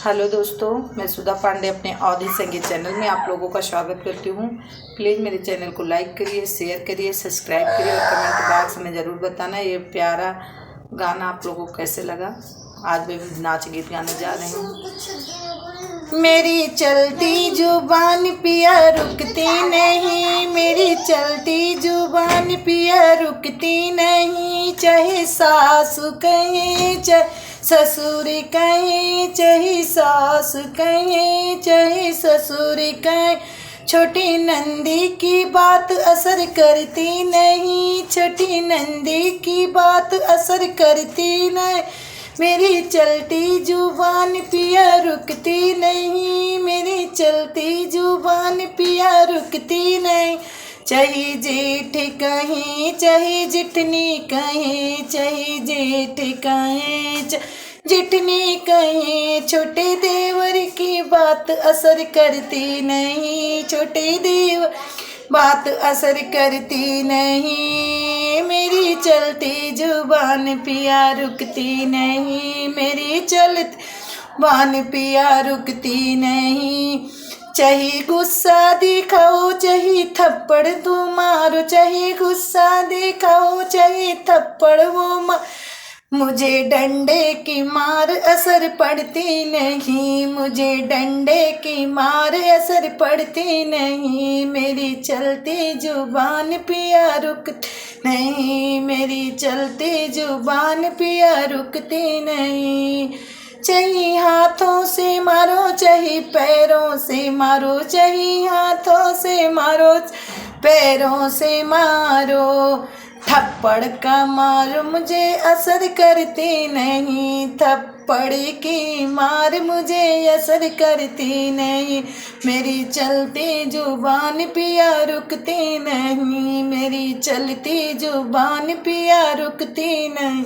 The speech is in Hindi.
हेलो दोस्तों, मैं सुधा पांडे अपने अवधी संगीत चैनल में आप लोगों का स्वागत करती हूँ। प्लीज़ मेरे चैनल को लाइक करिए, शेयर करिए, सब्सक्राइब करिए और कमेंट बॉक्स में ज़रूर बताना ये प्यारा गाना आप लोगों को कैसे लगा। आज मैं नाच गीत गाने जा रही हूँ। मेरी चलती जुबान पिया रुकती नहीं, मेरी चलती जुबान पिया रुकती नहीं। चाहे सासु कहे चाहे ससुर कहे, चाहे सास कहे चाहे ससुर कहे, छोटी नंदी की बात असर करती नहीं, छोटी नंदी की बात असर करती नहीं। मेरी चलती जुबान पिया रुकती नहीं, मेरी चलती जुबान पिया रुकती नहीं। चाहे जेठ कहें चाहे जिठनी कहें, चाहे जेठ कहें जिठनी कहें, छोटे देवर की बात असर करती नहीं, छोटे देवर बात असर करती नहीं। मेरी चलती जुबान पिया रुकती नहीं, मेरी चलती जुबान पिया रुकती नहीं। चाहे गुस्सा दिखाओ चाहे थप्पड़ तू मारो, चाहे गुस्सा दिखाओ चाहे थप्पड़ वो मार, मुझे डंडे की मार असर पड़ती नहीं, मुझे डंडे की मार असर पड़ती नहीं। मेरी चलती जुबान पिया रुकती नहीं, मेरी चलती जुबान पिया रुकती नहीं। चाहे हाथों से मारो चाहे पैरों से मारो, चाहे हाथों से मारो पैरों से मारो, थप्पड़ का मार मुझे असर करती नहीं, थप्पड़ की मार मुझे असर करती नहीं। मेरी चलती जुबान पिया रुकती नहीं, मेरी चलती जुबान पिया रुकती नहीं।